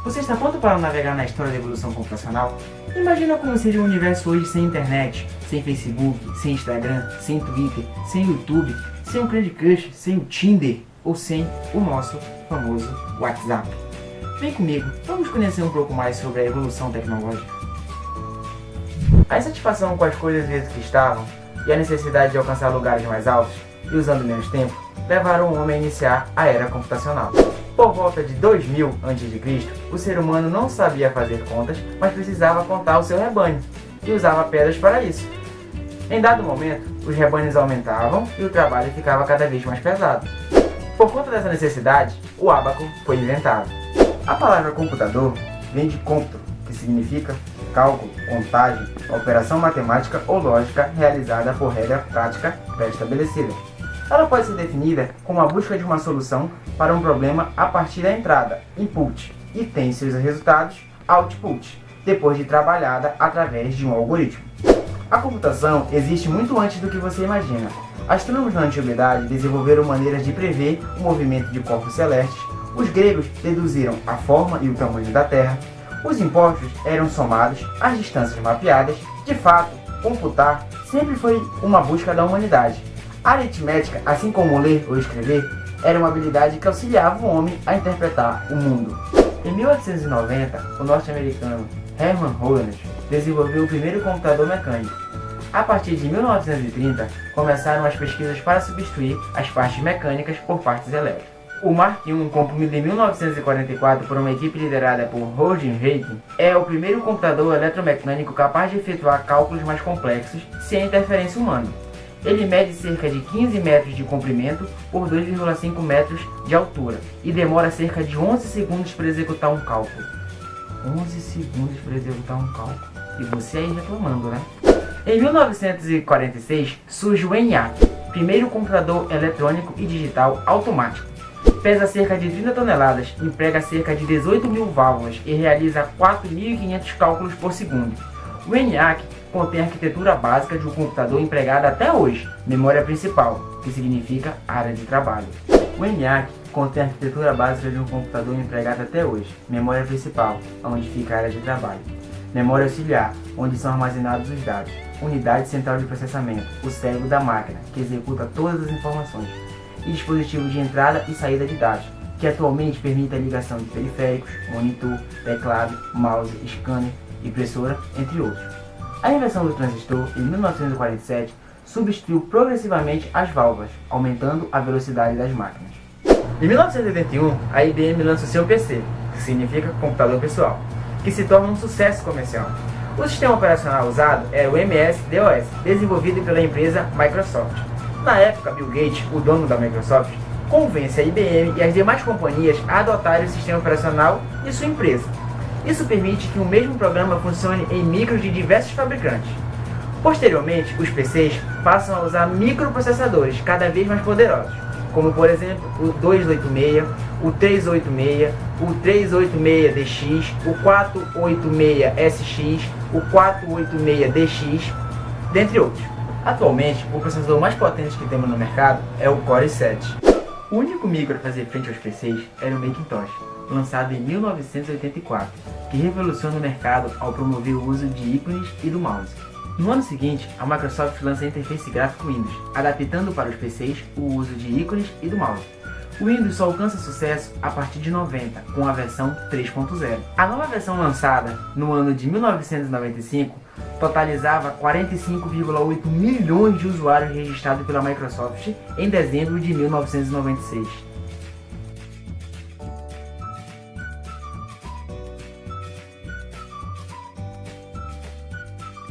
Você está pronto para navegar na história da evolução computacional? Imagina como seria o universo hoje sem internet, sem Facebook, sem Instagram, sem Twitter, sem YouTube, sem o Candy Crush, sem o Tinder ou sem o nosso famoso WhatsApp. Vem comigo, vamos conhecer um pouco mais sobre a evolução tecnológica. A insatisfação com as coisas do jeito que estavam e a necessidade de alcançar lugares mais altos e usando menos tempo levaram o homem a iniciar a era computacional. Por volta de 2000 a.C., o ser humano não sabia fazer contas, mas precisava contar o seu rebanho, e usava pedras para isso. Em dado momento, os rebanhos aumentavam e o trabalho ficava cada vez mais pesado. Por conta dessa necessidade, o ábaco foi inventado. A palavra computador vem de compto, que significa cálculo, contagem, operação matemática ou lógica realizada por regra prática pré-estabelecida. Ela pode ser definida como a busca de uma solução para um problema a partir da entrada, input, e tem seus resultados, output, depois de trabalhada através de um algoritmo. A computação existe muito antes do que você imagina. Astrônomos na antiguidade desenvolveram maneiras de prever o movimento de corpos celestes, os gregos deduziram a forma e o tamanho da Terra, os impostos eram somados, as distâncias mapeadas. De fato, computar sempre foi uma busca da humanidade. A aritmética, assim como ler ou escrever, era uma habilidade que auxiliava o homem a interpretar o mundo. Em 1890, o norte-americano Herman Holland desenvolveu o primeiro computador mecânico. A partir de 1930, começaram as pesquisas para substituir as partes mecânicas por partes elétricas. O Mark I, concluído em 1944 por uma equipe liderada por Roger Hayden, é o primeiro computador eletromecânico capaz de efetuar cálculos mais complexos sem interferência humana. Ele mede cerca de 15 metros de comprimento por 2,5 metros de altura e demora cerca de 11 segundos para executar um cálculo. 11 segundos para executar um cálculo? E você aí reclamando, né? Em 1946 surge o ENIAC, primeiro computador eletrônico e digital automático. Pesa cerca de 30 toneladas, emprega cerca de 18.000 válvulas e realiza 4.500 cálculos por segundo. O ENIAC contém a arquitetura básica de um computador empregada até hoje, memória principal, que significa área de trabalho. O ENIAC contém a arquitetura básica de um computador empregada até hoje, memória principal, onde fica a área de trabalho. Memória auxiliar, onde são armazenados os dados. Unidade central de processamento, o cérebro da máquina, que executa todas as informações. E dispositivo de entrada e saída de dados, que atualmente permite a ligação de periféricos, monitor, teclado, mouse, scanner, impressora, entre outros. A invenção do transistor, em 1947, substituiu progressivamente as válvulas, aumentando a velocidade das máquinas. Em 1981, a IBM lança o seu PC, que significa computador pessoal, que se torna um sucesso comercial. O sistema operacional usado era o MS-DOS, desenvolvido pela empresa Microsoft. Na época, Bill Gates, o dono da Microsoft, convence a IBM e as demais companhias a adotarem o sistema operacional de sua empresa. Isso permite que o mesmo programa funcione em micros de diversos fabricantes. Posteriormente, os PCs passam a usar microprocessadores cada vez mais poderosos, como por exemplo o 286, o 386, o 386DX, o 486SX, o 486DX, dentre outros. Atualmente, o processador mais potente que temos no mercado é o Core i7. O único micro a fazer frente aos PCs era o Macintosh, lançado em 1984, que revoluciona o mercado ao promover o uso de ícones e do mouse. No ano seguinte, a Microsoft lança a interface gráfica Windows, adaptando para os PCs o uso de ícones e do mouse. O Windows só alcança sucesso a partir de 90, com a versão 3.0. A nova versão lançada no ano de 1995 totalizava 45,8 milhões de usuários registrados pela Microsoft em dezembro de 1996.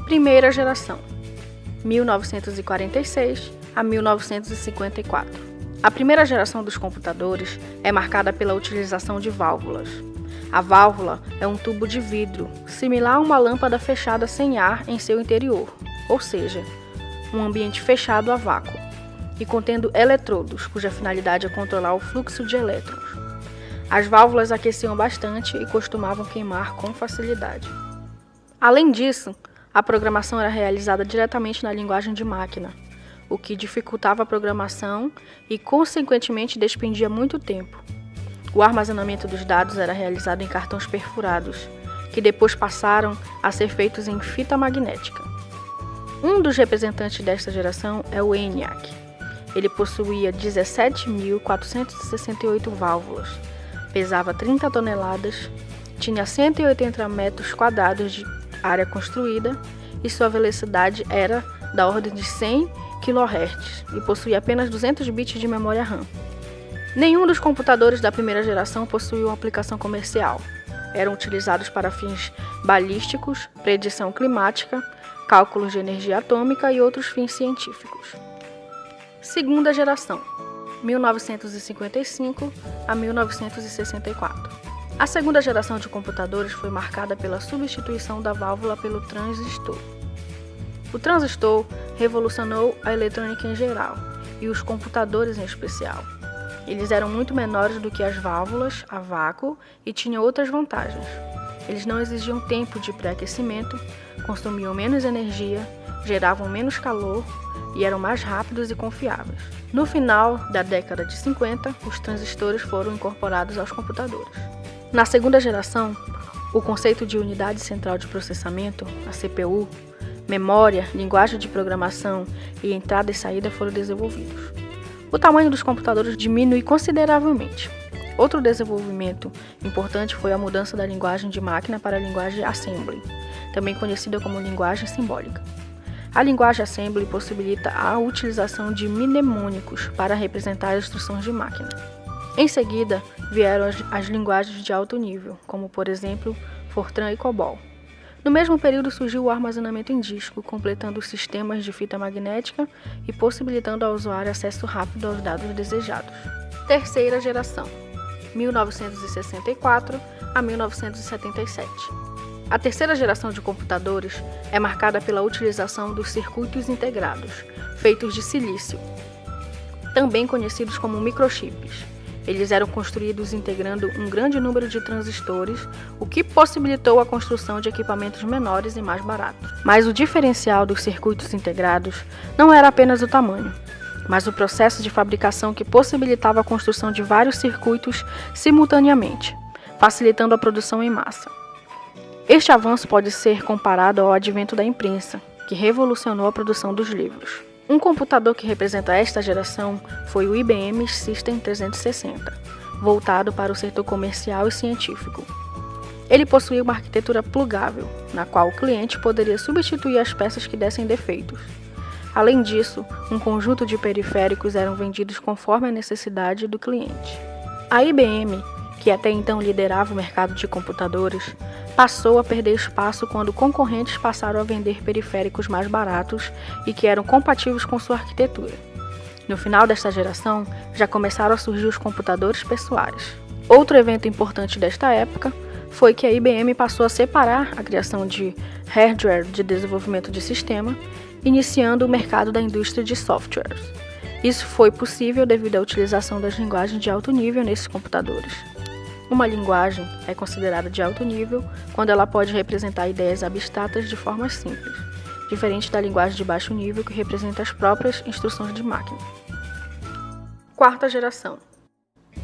Primeira geração, 1946 a 1954. A primeira geração dos computadores é marcada pela utilização de válvulas. A válvula é um tubo de vidro, similar a uma lâmpada fechada sem ar em seu interior, ou seja, um ambiente fechado a vácuo, e contendo eletrodos, cuja finalidade é controlar o fluxo de elétrons. As válvulas aqueciam bastante e costumavam queimar com facilidade. Além disso, a programação era realizada diretamente na linguagem de máquina, o que dificultava a programação e, consequentemente, despendia muito tempo. O armazenamento dos dados era realizado em cartões perfurados, que depois passaram a ser feitos em fita magnética. Um dos representantes desta geração é o ENIAC. Ele possuía 17.468 válvulas, pesava 30 toneladas, tinha 180 metros quadrados de área construída e sua velocidade era da ordem de 100 kHz e possuía apenas 200 bits de memória RAM. Nenhum dos computadores da primeira geração possuía uma aplicação comercial. Eram utilizados para fins balísticos, predição climática, cálculos de energia atômica e outros fins científicos. Segunda geração, 1955 a 1964. A segunda geração de computadores foi marcada pela substituição da válvula pelo transistor. O transistor revolucionou a eletrônica em geral e os computadores em especial. Eles eram muito menores do que as válvulas a vácuo e tinham outras vantagens. Eles não exigiam tempo de pré-aquecimento, consumiam menos energia, geravam menos calor e eram mais rápidos e confiáveis. No final da década de 50, os transistores foram incorporados aos computadores. Na segunda geração, o conceito de unidade central de processamento, a CPU, memória, linguagem de programação e entrada e saída foram desenvolvidos. O tamanho dos computadores diminui consideravelmente. Outro desenvolvimento importante foi a mudança da linguagem de máquina para a linguagem Assembly, também conhecida como linguagem simbólica. A linguagem Assembly possibilita a utilização de mnemônicos para representar as instruções de máquina. Em seguida, vieram as linguagens de alto nível, como por exemplo Fortran e COBOL. No mesmo período surgiu o armazenamento em disco, completando os sistemas de fita magnética e possibilitando ao usuário acesso rápido aos dados desejados. Terceira geração, 1964 a 1977. A terceira geração de computadores é marcada pela utilização dos circuitos integrados, feitos de silício, também conhecidos como microchips. Eles eram construídos integrando um grande número de transistores, o que possibilitou a construção de equipamentos menores e mais baratos. Mas o diferencial dos circuitos integrados não era apenas o tamanho, mas o processo de fabricação que possibilitava a construção de vários circuitos simultaneamente, facilitando a produção em massa. Este avanço pode ser comparado ao advento da imprensa, que revolucionou a produção dos livros. Um computador que representa esta geração foi o IBM System 360, voltado para o setor comercial e científico. Ele possuía uma arquitetura plugável, na qual o cliente poderia substituir as peças que dessem defeitos. Além disso, um conjunto de periféricos eram vendidos conforme a necessidade do cliente. A IBM, que até então liderava o mercado de computadores, passou a perder espaço quando concorrentes passaram a vender periféricos mais baratos e que eram compatíveis com sua arquitetura. No final desta geração, já começaram a surgir os computadores pessoais. Outro evento importante desta época foi que a IBM passou a separar a criação de hardware de desenvolvimento de sistema, iniciando o mercado da indústria de softwares. Isso foi possível devido à utilização das linguagens de alto nível nesses computadores. Uma linguagem é considerada de alto nível quando ela pode representar ideias abstratas de forma simples, diferente da linguagem de baixo nível que representa as próprias instruções de máquina. Quarta geração,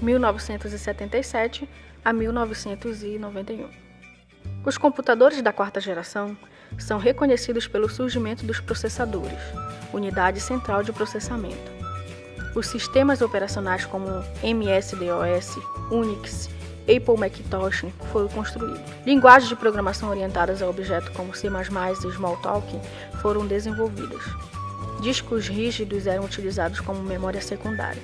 1977 a 1991. Os computadores da quarta geração são reconhecidos pelo surgimento dos processadores, unidade central de processamento. Os sistemas operacionais como MS-DOS, Unix, Apple Macintosh foram construídos. Linguagens de programação orientadas a objetos como C++ e Smalltalk foram desenvolvidas. Discos rígidos eram utilizados como memória secundária.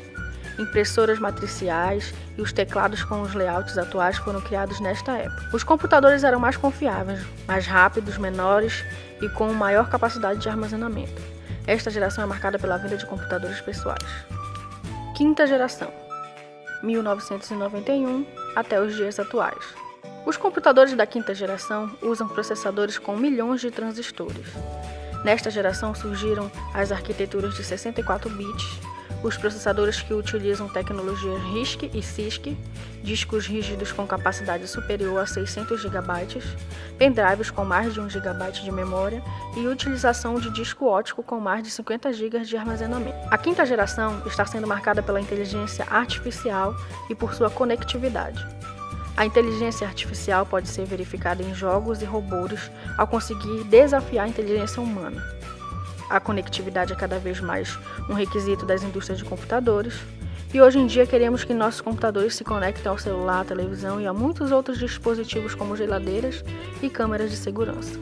Impressoras matriciais e os teclados com os layouts atuais foram criados nesta época. Os computadores eram mais confiáveis, mais rápidos, menores e com maior capacidade de armazenamento. Esta geração é marcada pela venda de computadores pessoais. Quinta geração, 1991 até os dias atuais. Os computadores da quinta geração usam processadores com milhões de transistores. Nesta geração surgiram as arquiteturas de 64 bits, os processadores que utilizam tecnologias RISC e CISC, discos rígidos com capacidade superior a 600 GB, pendrives com mais de 1 GB de memória e utilização de disco óptico com mais de 50 GB de armazenamento. A quinta geração está sendo marcada pela inteligência artificial e por sua conectividade. A inteligência artificial pode ser verificada em jogos e robôs ao conseguir desafiar a inteligência humana. A conectividade é cada vez mais um requisito das indústrias de computadores, e hoje em dia queremos que nossos computadores se conectem ao celular, à televisão e a muitos outros dispositivos como geladeiras e câmeras de segurança.